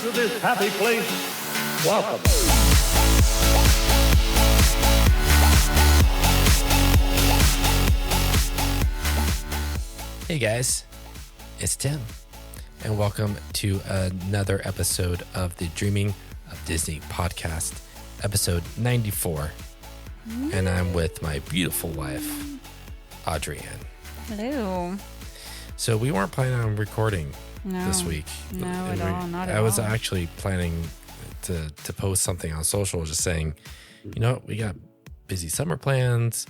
to this happy place, welcome. Hey guys, it's Tim, and welcome to another episode of the Dreaming of Disney podcast, episode 94. And I'm with my beautiful wife, Audrey Ann. Hello. So we weren't planning on recording this week. No, at all. Not at all. I was actually planning to post something on social just saying, you know, we got busy summer plans.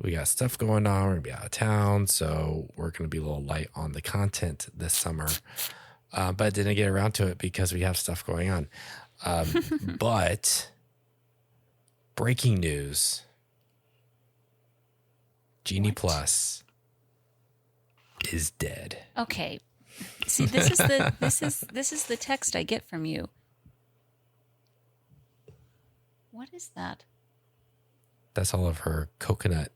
We got stuff going on. We're going to be out of town. So we're going to be a little light on the content this summer. But I didn't get around to it because we have stuff going on. But breaking news, Genie Plus is dead. Okay. See, this is the text I get from you. What is that? That's all of her coconut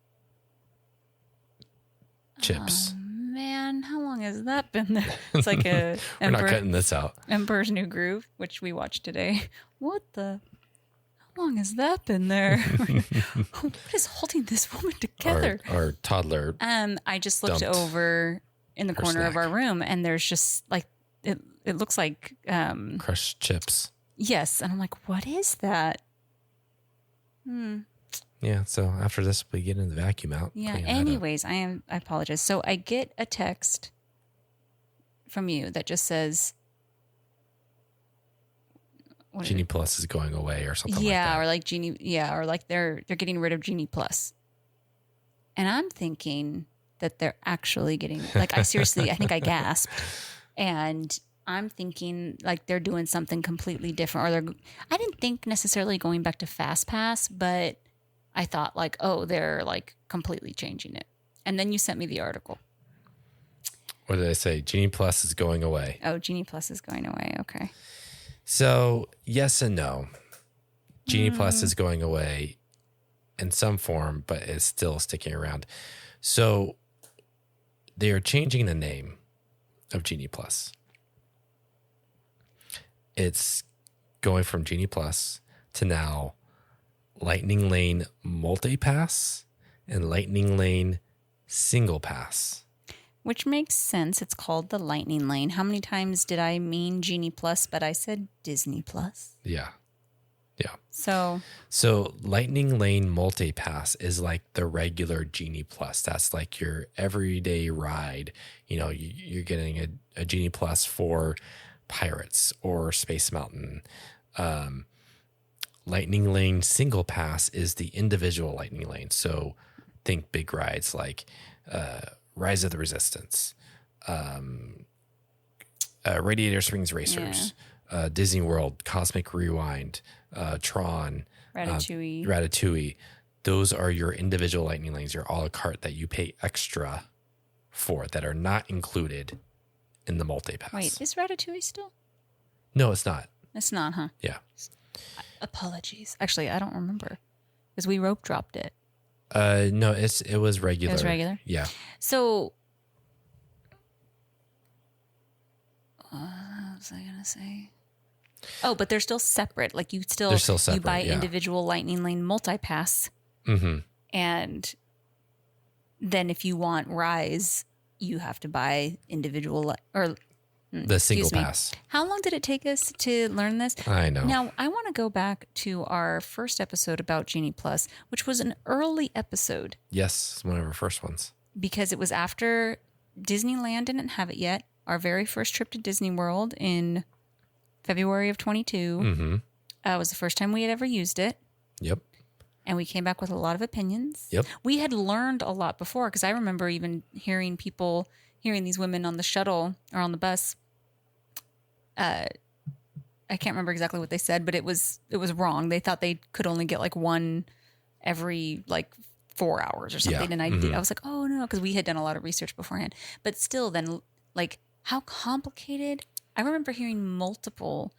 chips. Oh, man, how long has that been there? It's like a We're not cutting this out. Emperor's New Groove, which we watched today. How long has that been there? What is holding this woman together? Our toddler. I just looked over in the corner of our room, and there's just like it looks like crushed chips. Yes, and I'm like, what is that? Yeah, so after this, we get in the vacuum out. Yeah, anyways, I apologize. So I get a text from you that just says Genie Plus is going away or something like that. Yeah, or like Genie, or like they're getting rid of Genie Plus. And I'm thinking that they're actually getting, like, I think I gasped. And I'm thinking like they're doing something completely different, or I didn't think necessarily going back to Fast Pass, but I thought like, oh, they're like completely changing it. And then you sent me the article. What did I say? Genie Plus is going away. Oh, Genie Plus is going away. Okay. So yes and no. Genie Plus is going away in some form, but is still sticking around. So they are changing the name of Genie Plus. It's going from Genie Plus to now Lightning Lane Multi-Pass and Lightning Lane Single Pass. Which makes sense. It's called the Lightning Lane. How many times did I mean Genie Plus, but I said Disney Plus? Yeah. So Lightning Lane Multi-Pass is like the regular Genie Plus. That's like your everyday ride. You know, you're getting a Genie Plus for Pirates or Space Mountain. Lightning Lane Single Pass is the individual Lightning Lane. So think big rides like Rise of the Resistance, Radiator Springs Racers, Disney World, Cosmic Rewind, Tron, Ratatouille. Those are your individual Lightning Lanes, your a la carte that you pay extra for that are not included in the multi-pass. Wait, is Ratatouille still? No, it's not. It's not, huh? Yeah. Apologies. Actually, I don't remember because we rope dropped it. No, it was regular. It was regular? Yeah. So, what was I going to say? Oh, but they're still separate. Like they're still separate, you buy individual Lightning Lane multi-pass. Mm-hmm. And then if you want Rise, you have to buy individual the single pass. How long did it take us to learn this? I know. Now, I want to go back to our first episode about Genie Plus, which was an early episode. Yes, it's one of our first ones. Because it was after Disneyland didn't have it yet. Our very first trip to Disney World in February of 22 was the first time we had ever used it. Yep. And we came back with a lot of opinions. Yep. We had learned a lot before because I remember even hearing these women on the shuttle or on the bus. I can't remember exactly what they said, but it was wrong. They thought they could only get like one every like 4 hours or something. Yeah. And I was like, oh no, because we had done a lot of research beforehand. But still, then like how complicated. I remember hearing multiple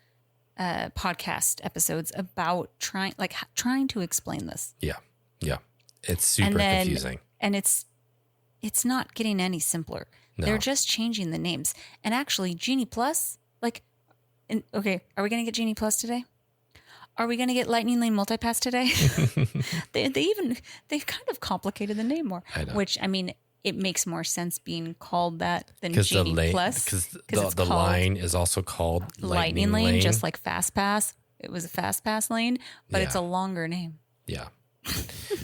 podcast episodes about trying to explain this. Yeah. It's super confusing. And it's not getting any simpler. No. They're just changing the names. And actually, Genie Plus, like And okay, are we going to get Genie Plus today? Are we going to get Lightning Lane Multipass today? They've kind of complicated the name more. I know. Which, I mean, it makes more sense being called that than Genie Plus. Because the line is also called Lightning Lane. Just like Fast Pass. It was a Fast Pass lane, but it's Yeah. a longer name. Yeah.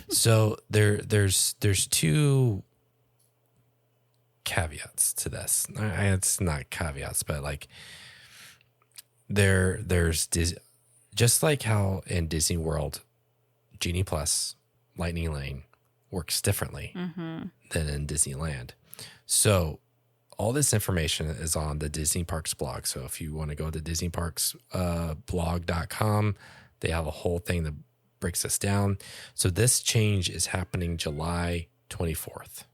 So there's two caveats to this. It's not caveats, but like there's just like how in Disney World, Genie Plus, Lightning Lane works differently than in Disneyland. So all this information is on the Disney Parks blog. So if you want to go to disneyparksblog.com, they have a whole thing that breaks this down. So this change is happening July 24th.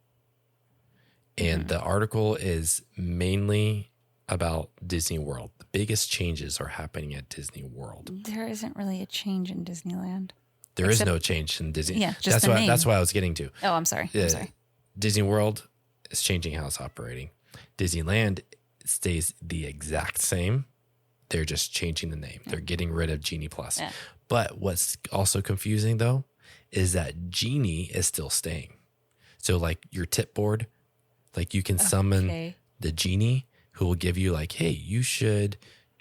And the article is mainly about Disney World. The biggest changes are happening at Disney World. There isn't really a change in Disneyland. There is no change in Disney. Yeah, just the name. That's what I was getting to. Oh, I'm sorry. I'm sorry. Disney World is changing how it's operating. Disneyland stays the exact same. They're just changing the name. They're getting rid of Genie Plus. Yeah. But what's also confusing though is that Genie is still staying. So like your tip board, like you can summon the Genie who will give you like, hey, you should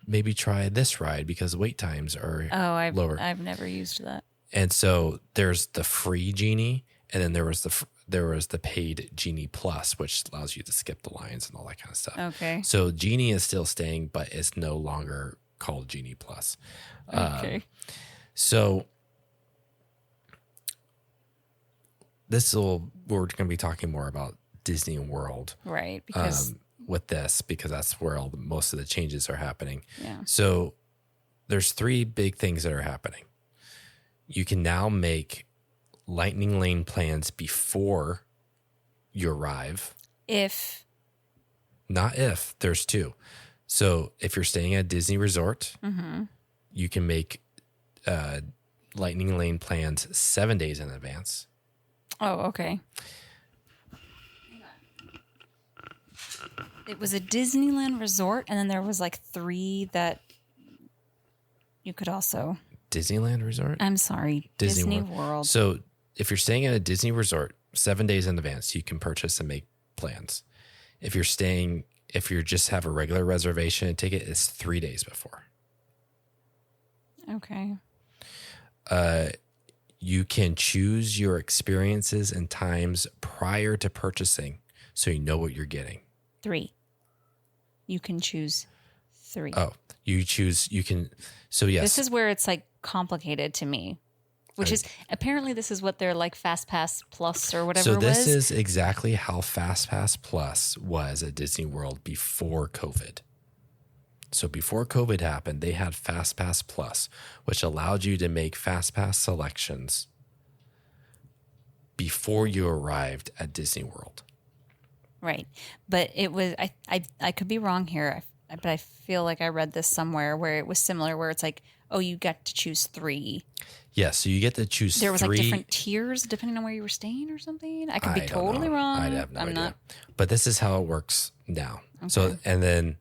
maybe try this ride because wait times are lower. I've never used that. And so there's the free Genie, and then there was the paid Genie Plus, which allows you to skip the lines and all that kind of stuff. Okay. So Genie is still staying, but it's no longer called Genie Plus. Okay. So we're going to be talking more about Disney World, Right. Because with this, because that's where most of the changes are happening. yeah. So there's three big things that are happening. You can now make Lightning Lane plans before you arrive. Not if, there's two. So if you're staying at Disney Resort, you can make Lightning Lane plans 7 days in advance. Oh, okay. It was a Disneyland resort, and then there was like 3 that you could also. Disneyland Resort? I'm sorry, Disney World. So if you're staying at a Disney Resort 7 days in advance, you can purchase and make plans. If you just have a regular reservation and ticket, it's 3 days before. Okay. You can choose your experiences and times prior to purchasing so you know what you're getting. 3. You can choose 3. Oh, you can. So yes. This is where it's like complicated to me, which is apparently this is what their like Fast Pass Plus or whatever So this was. is exactly how Fast Pass Plus was at Disney World before COVID. So before COVID happened, they had Fast Pass Plus, which allowed you to make Fast Pass selections before you arrived at Disney World. Right. But it was, I could be wrong here, but I feel like I read this somewhere where it was similar, where it's like, oh, you got to choose 3. Yeah, so you get to choose 3. There was like different tiers depending on where you were staying or something. I could be totally wrong. I have no I'm idea. not. But this is how it works now. Okay.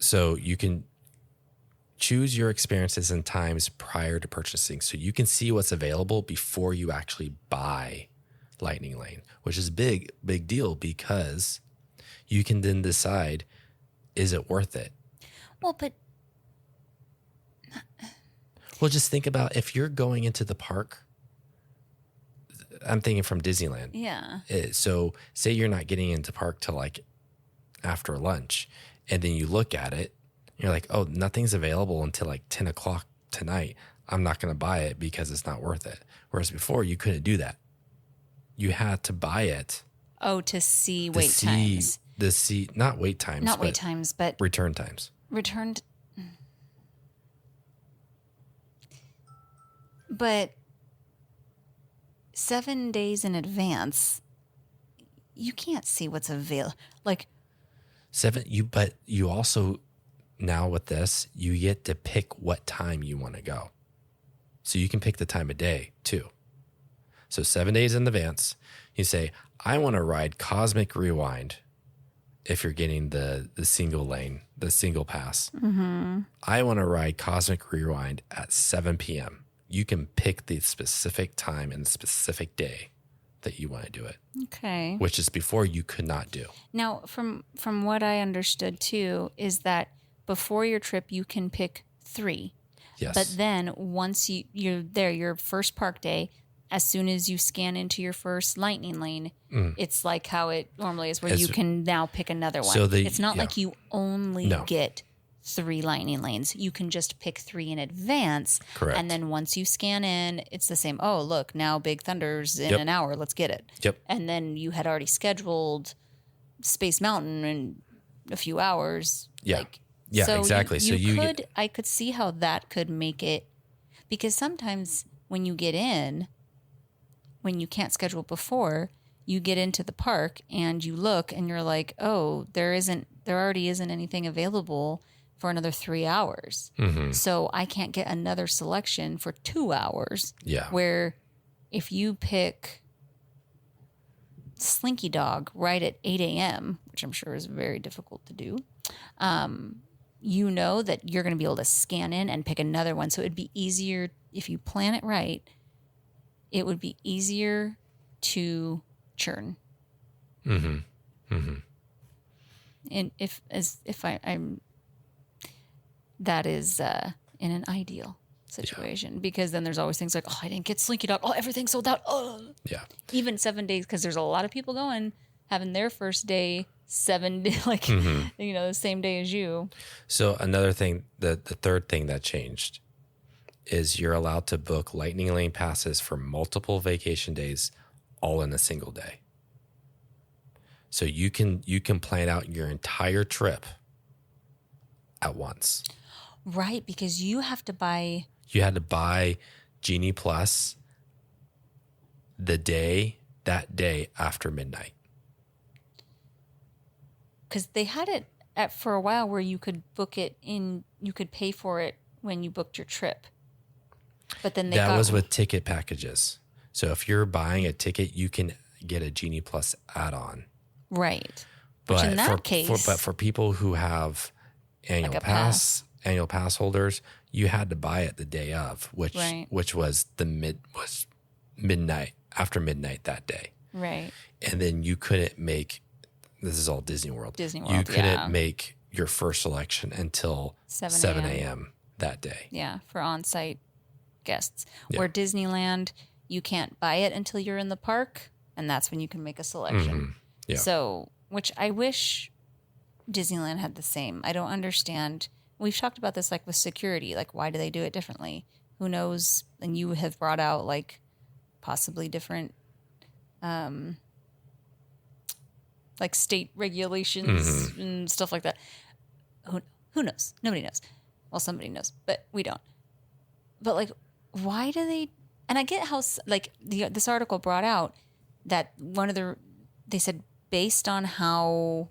So you can choose your experiences and times prior to purchasing. So you can see what's available before you actually buy Lightning Lane, which is big deal because you can then decide, is it worth it? Well, but Well, just think about if you're going into the park. I'm thinking from Disneyland. yeah. So say you're not getting into park till like after lunch, and then you look at it, you're like, oh, nothing's available until like 10 o'clock tonight. I'm not going to buy it because it's not worth it. Whereas before you couldn't do that. You had to buy it. Oh, to see To wait times. Not wait times. Not wait times, but return times. returned. But 7 days in advance, you can't see what's available. Like, But you also, now with this, you get to pick what time you want to go. So you can pick the time of day too. So 7 days in advance, you say, I want to ride Cosmic Rewind if you're getting the single lane, the single pass. Mm-hmm. I want to ride Cosmic Rewind at 7 p.m. You can pick the specific time and the specific day that you want to do it, Okay. which is before you could not do. Now, from what I understood too, is that before your trip you can pick 3. Yes. But then once you're there, your first park day, as soon as you scan into your first lightning lane, it's like how it normally is, where you can now pick another one. So it's not like you only get 3 lightning lanes. You can just pick 3 in advance. Correct. And then once you scan in, it's the same. Oh, look, now Big Thunder's in an hour. Let's get it. Yep. And then you had already scheduled Space Mountain in a few hours. Yeah. So exactly. I could see how that could make it, because sometimes when you get in, when you can't schedule before, you get into the park and you look and you're like, oh, there already isn't anything available for another 3 hours. Mm-hmm. So I can't get another selection for 2 hours. Yeah. Where if you pick Slinky Dog right at 8 a.m., which I'm sure is very difficult to do, you know that you're going to be able to scan in and pick another one. So it'd be easier if you plan it right. It would be easier to churn. Mm-hmm. Mm-hmm. And I'm that is in an ideal situation, because then there's always things like, oh, I didn't get Slinky Dog. Oh, everything's sold out. Oh, yeah. Even 7 days, because there's a lot of people going, having their first day 7 days, like the same day as you. So another thing, the third thing that changed is you're allowed to book Lightning Lane passes for multiple vacation days, all in a single day. So you can plan out your entire trip at once. Right, because you had to buy Genie Plus that day after midnight. Because they had it for a while where you could book it you could pay for it when you booked your trip. But then that was with ticket packages. So if you're buying a ticket, you can get a Genie Plus add-on. Right. But which in that case, for people who have annual pass holders, you had to buy it the day of, which was midnight, after midnight that day. Right. And then you couldn't make, this is all Disney World. You couldn't make your first selection until 7 a.m. that day. Yeah, for on-site guests. Yeah. Or Disneyland, you can't buy it until you're in the park, and that's when you can make a selection. Mm-hmm. Yeah. So, which I wish Disneyland had the same. I don't understand. We've talked about this like with security. Like, why do they do it differently? Who knows? And you have brought out like possibly different like state regulations and stuff like that. Who knows? Nobody knows. Well, somebody knows, but we don't. But like, why do they? And I get how like this article brought out that they said based on how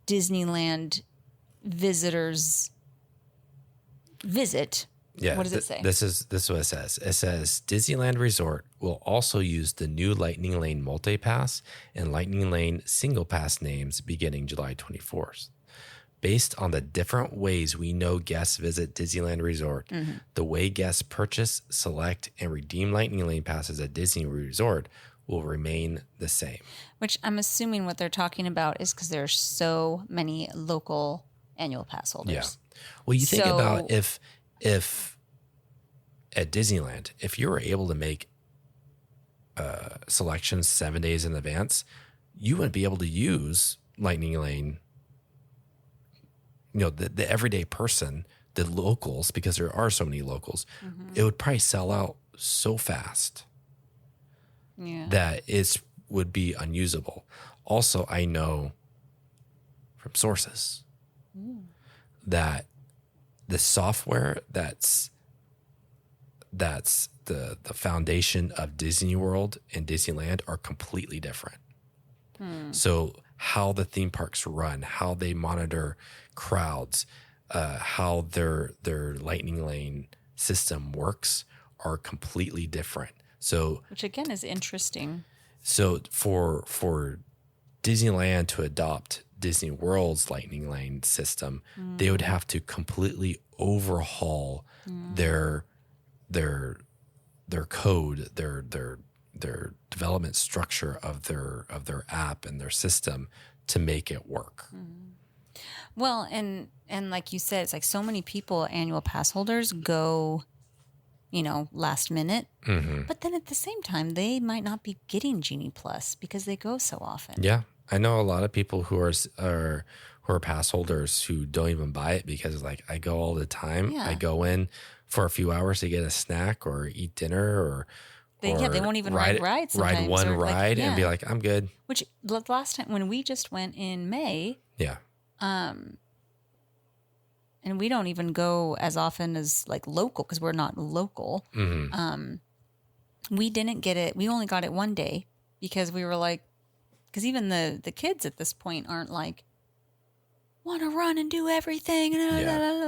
Disneyland visitors visit. Yeah. What does it say? This is what it says. It says Disneyland Resort will also use the new Lightning Lane multi-pass and Lightning Lane single pass names beginning July 24th. Based on the different ways we know guests visit Disneyland Resort, the way guests purchase, select, and redeem Lightning Lane passes at Disney Resort will remain the same. Which I'm assuming what they're talking about is because there are so many local annual pass holders. Yeah. Well, you think about if at Disneyland, if you were able to make selections 7 days in advance, you wouldn't be able to use Lightning Lane. You know, the everyday person, the locals, because there are so many locals, it would probably sell out so fast that it would be unusable. Also, I know from sources that the software that's the foundation of Disney World and Disneyland are completely different. So how the theme parks run, how they monitor crowds, how their Lightning Lane system works are completely different. So, which again is interesting. So for Disneyland to adopt Disney World's Lightning Lane system, they would have to completely overhaul their code, their development structure of their app and their system to make it work. Well, and like you said, it's like so many people, annual pass holders, go, last minute. But then at the same time, they might not be getting Genie Plus because they go so often. Yeah, I know a lot of people who are pass holders who don't even buy it because like I go all the time. Yeah. I go in for a few hours to get a snack or eat dinner or They won't even ride rides sometimes, ride one or like, ride and be like, I'm good. Which the last time when we just went in May, Yeah. and we don't even go as often as like local because we're not local. We didn't get it. We only got it one day because we were like, because even the kids at this point aren't like, want to run and do everything.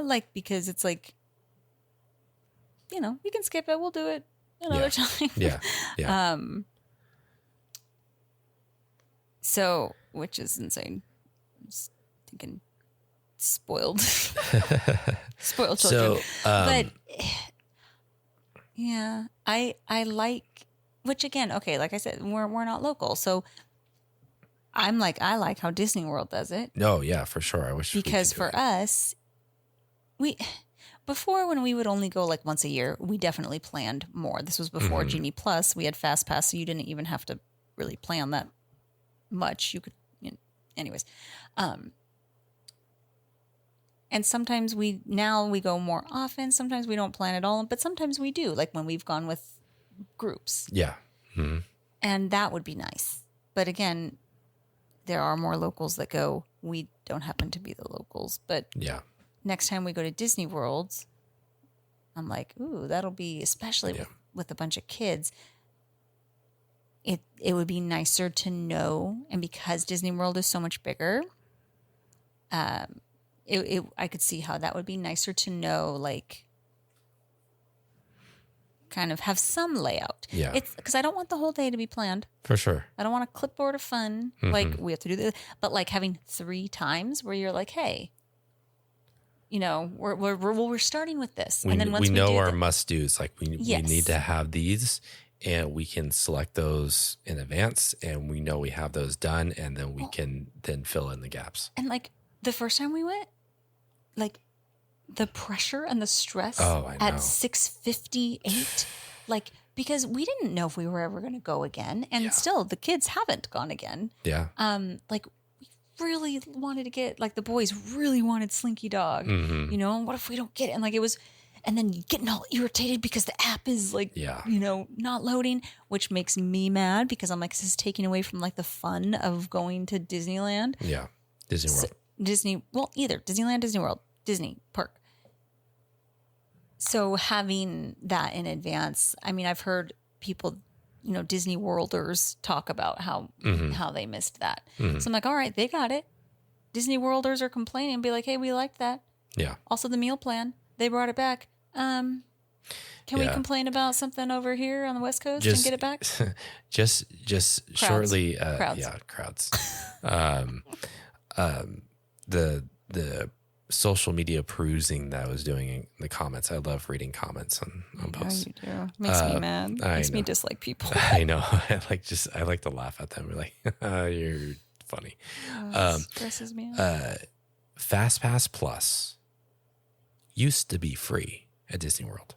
Like, because it's like, we can skip it. We'll do it another time. Yeah. Yeah. So, which is insane. I'm just thinking spoiled children. So, but yeah, I like, which again, okay, like I said, we're not local. So I'm like, I like how Disney World does it. No, yeah, for sure. I wish because for us, before when we would only go like once a year, we definitely planned more. This was before Genie Plus. We had Fast Pass, so you didn't even have to really plan that much. You could, anyways. And sometimes we go more often. Sometimes we don't plan at all, but sometimes we do, like when we've gone with groups. Yeah. And that would be nice. But again, there are more locals that go. We don't happen to be the locals, but Yeah. next time we go to Disney World, I'm like, ooh, that'll be, especially with a bunch of kids, it would be nicer to know. And because Disney World is so much bigger, I could see how that would be nicer to know, like, kind of have some layout. Yeah. It's because I don't want the whole day to be planned. For sure. I don't want a clipboard of fun. Like, we have to do this, but like having 3 times where you're like, hey, we're starting with this. And then once we know our must-dos, like we Yes. need to have these and we can select those in advance and we know we have those done and then we can then fill in the gaps. And like the first time we went, like the pressure and the stress I know. at 6:58, like, because we didn't know if we were ever going to go again. And still the kids haven't gone again. Yeah. Like we really wanted to get, like the boys really wanted Slinky Dog, what if we don't get it? And like it was, and then getting all irritated because the app is like, not loading, which makes me mad because I'm like, this is taking away from like the fun of going to Disneyland. Yeah. Disney World. Either Disneyland, Disney World, Disney Park. So having that in advance, I mean, I've heard people, Disney Worlders talk about how they missed that. So I'm like, all right, they got it. Disney Worlders are complaining and be like, hey, we liked that. Yeah. Also the meal plan, they brought it back. Can we complain about something over here on the West Coast and get it back? just Crowds. shortly. Crowds. Yeah. Crowds. The social media perusing that I was doing in the comments. I love reading comments on posts. You do. Makes me mad. Makes me dislike people. I know. I like to laugh at them. We're like, you're funny. Stresses me out. Fast Pass Plus used to be free at Disney World.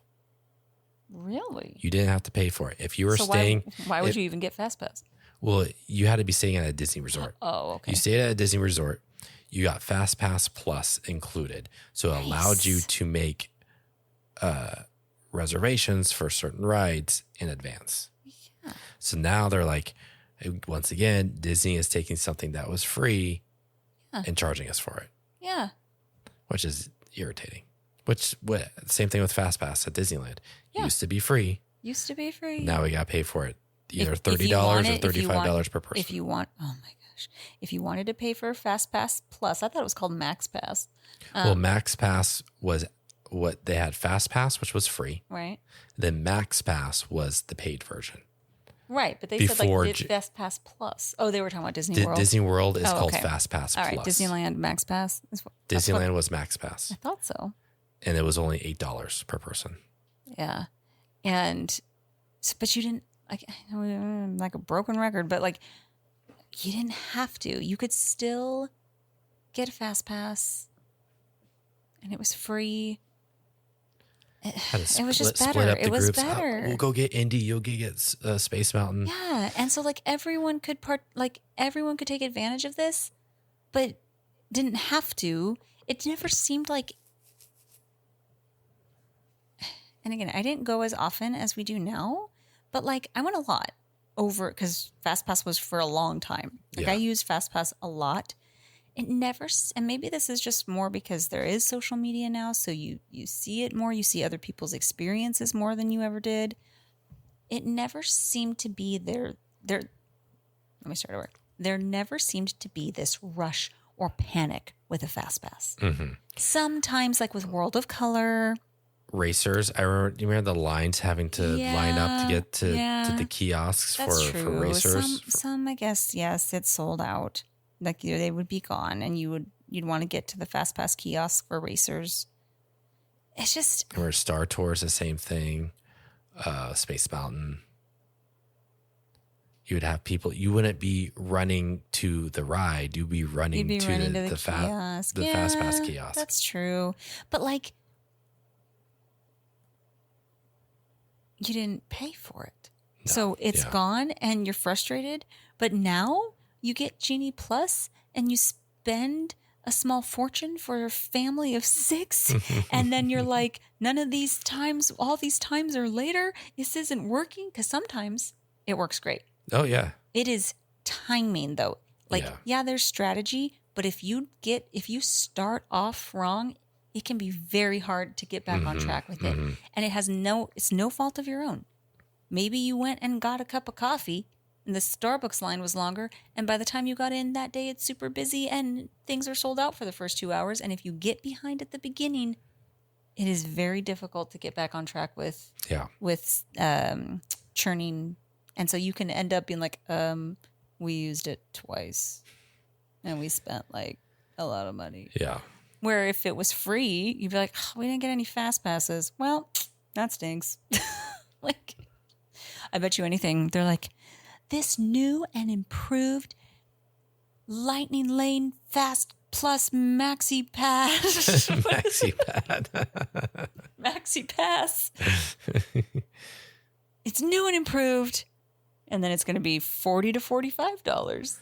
Really? You didn't have to pay for it. If you were staying... Why would you even get Fast Pass? Well, you had to be staying at a Disney resort. Oh, okay. You stayed at a Disney resort. You got Fast Pass Plus included. So it allowed you to make reservations for certain rides in advance. Yeah. So now they're like, once again, Disney is taking something that was free and charging us for it. Yeah. Which is irritating. Same thing with Fast Pass at Disneyland. Used to be free. Now we got to pay for it. Either $30 or $35 per person. If you wanted to pay for Fast Pass Plus, I thought it was called Max Pass. Well, Max Pass was what they had. Fast Pass, which was free. Right. Then Max Pass was the paid version. Right, but they Before said like Fast Pass Plus. Oh, they were talking about Disney World. Disney World is called okay. Fast Pass All right, Plus. Disneyland Max Pass. Disneyland was Max Pass. I thought so. And it was only $8 per person. Yeah, and but you didn't like I'm like a broken record, but like you didn't have to. You could still get a Fast Pass, and it was free. It was just better. Split up the it was groups. better. We'll go get Indy. You'll get Space Mountain. Yeah, and so like everyone could everyone could take advantage of this, but didn't have to. It never seemed like. And again, I didn't go as often as we do now, but like I went a lot over because FastPass was for a long time. Like I used FastPass a lot. It never, and maybe this is just more because there is social media now, so you see it more. You see other people's experiences more than you ever did. It never seemed to be there. Let me start over. There never seemed to be this rush or panic with a FastPass. Mm-hmm. Sometimes, like with World of Color. Racers, you remember the lines having to line up to get to the kiosks for racers? Some, I guess, yes, it's sold out. Like they would be gone, and you'd want to get to the FastPass kiosk for racers. It's just or Star Tours, the same thing. Space Mountain. You would have people. You wouldn't be running to the ride. You'd be running to the kiosk. The FastPass kiosk. That's true, but like you didn't pay for it, so it's gone, and you're frustrated. But now you get Genie Plus, and you spend a small fortune for a family of 6, and then you're like, none of these times, all these times are later. This isn't working because sometimes it works great. Oh yeah, it is timing though. Like there's strategy, but if you start off wrong, it can be very hard to get back on track with it, and it's no fault of your own. Maybe you went and got a cup of coffee, and the Starbucks line was longer, and by the time you got in that day, it's super busy and things are sold out for the first 2 hours. And if you get behind at the beginning, it is very difficult to get back on track with churning. And so you can end up being like, we used it twice and we spent like a lot of money. Yeah. Where if it was free, you'd be like, we didn't get any fast passes. Well, that stinks. Like, I bet you anything. They're like, this new and improved Lightning Lane Fast Plus Maxi Pass. Maxi Pad. Maxi Pass. It's new and improved. And then it's going to be $40 to $45.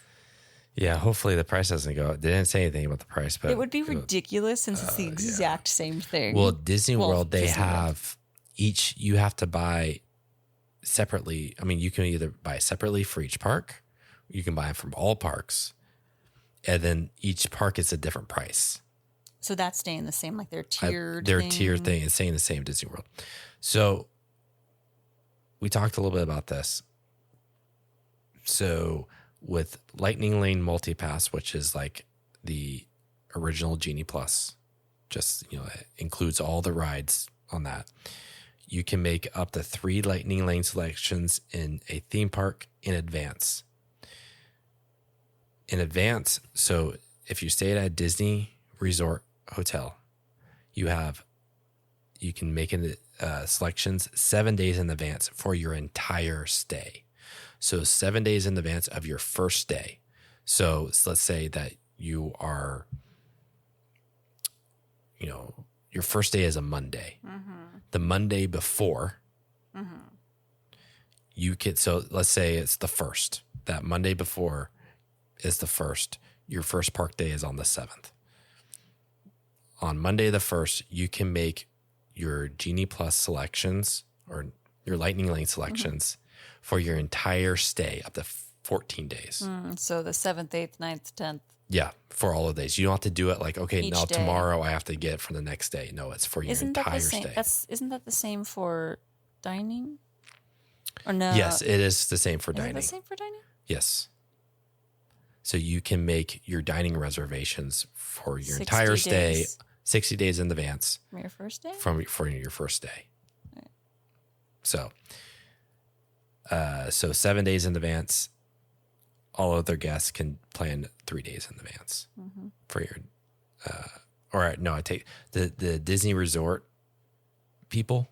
Yeah, hopefully the price doesn't go up. They didn't say anything about the price, but it would be ridiculous since it's the exact same thing. Well, Disney World, they have each, you have to buy separately. I mean, you can either buy separately for each park, or you can buy them from all parks, and then each park is a different price. So that's staying the same, like their tiered tiered thing is staying the same, Disney World. So we talked a little bit about this. So with Lightning Lane Multipass, which is like the original Genie Plus, just, it includes all the rides on that. You can make up to 3 Lightning Lane selections in a theme park in advance. So if you stay at a Disney Resort hotel, you can make selections 7 days in advance for your entire stay. So 7 days in advance of your first day. So let's say that you are, your first day is a Monday. Mm-hmm. The Monday before, you could, so let's say it's the 1st. That Monday before is the 1st. Your first park day is on the 7th. On Monday the 1st, you can make your Genie Plus selections or your Lightning Lane selections for your entire stay up to 14 days. So the 7th, 8th, 9th, 10th. Yeah, for all of days. You don't have to do it like, okay, Each now day. Tomorrow I have to get it for the next day. No, it's for your entire stay. Isn't that the same for dining? Or no? Yes, it is the same for dining. Is it the same for dining? Yes. So you can make your dining reservations for your 60 entire stay days. 60 days in advance. From your first day? For your first day. Right. So So 7 days in advance, all of their guests can plan 3 days in advance for your, I take the Disney resort people.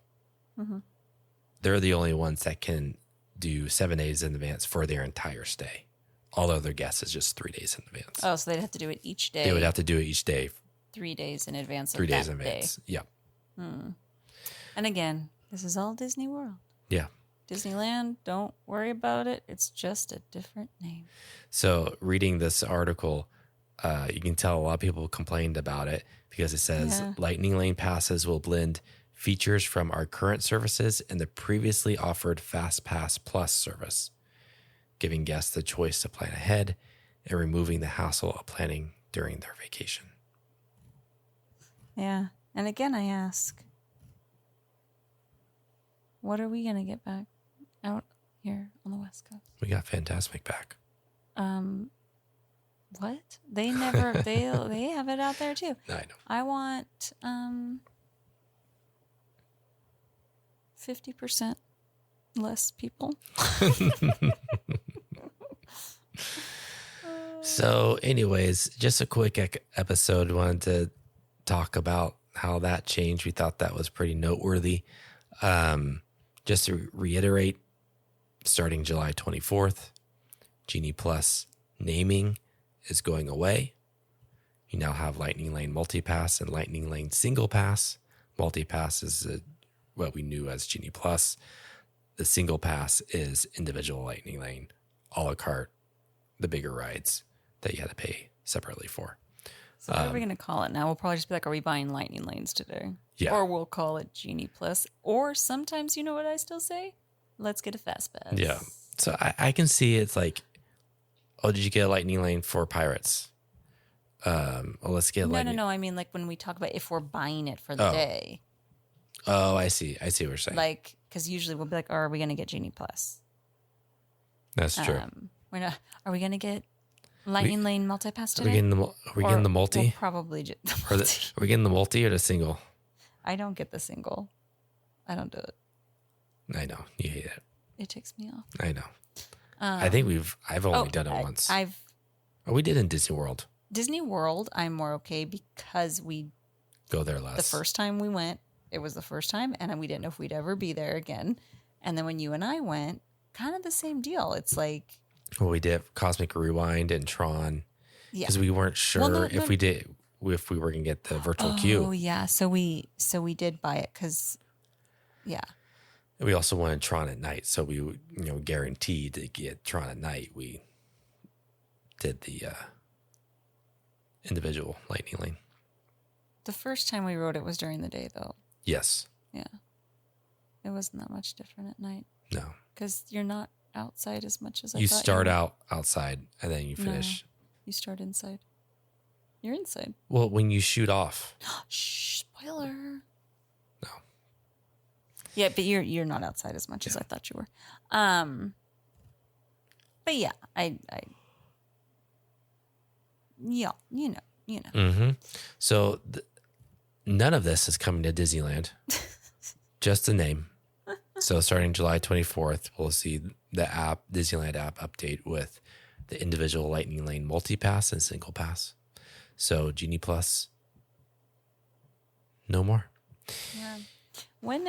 They're the only ones that can do 7 days in advance for their entire stay. All other guests is just 3 days in advance. Oh, so they'd have to do it each day. They would have to do it each day. 3 days in advance. 3 days in advance. Yeah. And again, this is all Disney World. Yeah. Disneyland, don't worry about it. It's just a different name. So reading this article, you can tell a lot of people complained about it because it says Lightning Lane passes will blend features from our current services and the previously offered Fast Pass Plus service, giving guests the choice to plan ahead and removing the hassle of planning during their vacation. Yeah. And again, I ask, what are we going to get back out here on the West Coast? We got Fantasmic back. What? They never, they have it out there too. I know. I want 50% less people. So anyways, just a quick episode. Wanted to talk about how that changed. We thought that was pretty noteworthy. Just to reiterate, starting July 24th, Genie Plus naming is going away. You now have Lightning Lane Multipass and Lightning Lane Single Pass. Multipass is what we knew as Genie Plus. The Single Pass is individual Lightning Lane, a la carte, the bigger rides that you had to pay separately for. So what are we going to call it now? We'll probably just be like, are we buying Lightning Lanes today? Yeah. Or we'll call it Genie Plus. Or sometimes, you know what I still say? Let's get a Fast Pass. Yeah. So I can see it's like, oh, did you get a Lightning Lane for Pirates? Let's get Lightning. No. I mean, like when we talk about if we're buying it for the day. Oh, I see. I see what you're saying. Like, because usually we'll be like, oh, are we going to get Genie Plus? That's true. We're not. Are we going to get Lightning Lane Multipass today? Are we getting the multi? We'll probably get the multi. Are we getting the multi or the single? I don't get the single. I don't do it. I know. You hate it. It ticks me off. I know. I think I've only done it once. We did in Disney World. Disney World, I'm more okay because we go there less. The first time we went, it was the first time, and we didn't know if we'd ever be there again. And then when you and I went, kind of the same deal. It's like, well, we did Cosmic Rewind and Tron because we weren't sure if we were going to get the virtual queue. Oh yeah, so we did buy it because, yeah. We also wanted Tron at night, so we guaranteed to get Tron at night. We did the individual Lightning Lane. The first time we rode it was during the day, though. Yes. Yeah. It wasn't that much different at night. No. Because you're not outside as much as I you thought. Start out outside and then you finish. No, you start inside. You're inside. Well, when you shoot off. Shh, spoiler. No. Yeah, but you're not outside as much as I thought you were. But yeah, yeah, you know. Mm-hmm. So none of this is coming to Disneyland. Just the name. So starting July 24th, we'll see the Disneyland app update with the individual Lightning Lane multi-pass and single pass. So Genie Plus, no more. Yeah. When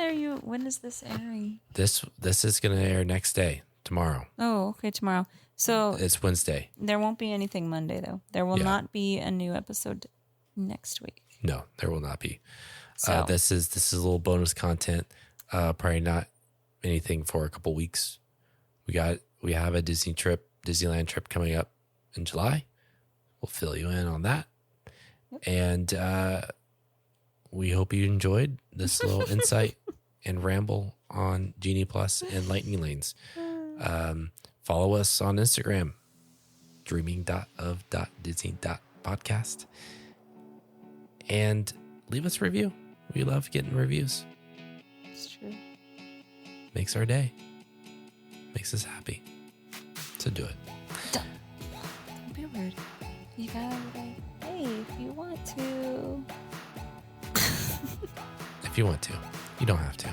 is this airing? This is going to air next day, tomorrow. Oh, okay, tomorrow. So it's Wednesday. There won't be anything Monday, though. There will not be a new episode next week. No, there will not be. So. This is a little bonus content. Probably not anything for a couple weeks. We have a Disneyland trip coming up in July. We'll fill you in on that. Yep. And we hope you enjoyed this little insight and ramble on Genie Plus and Lightning Lanes. Follow us on Instagram, dreaming.of.disney.podcast. And leave us a review. We love getting reviews. It's true. Makes our day. Makes us happy. So do it. Don't be rude. You gotta be like, hey, if you want to. If you want to. You don't have to.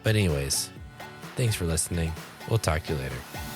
But anyways, thanks for listening. We'll talk to you later.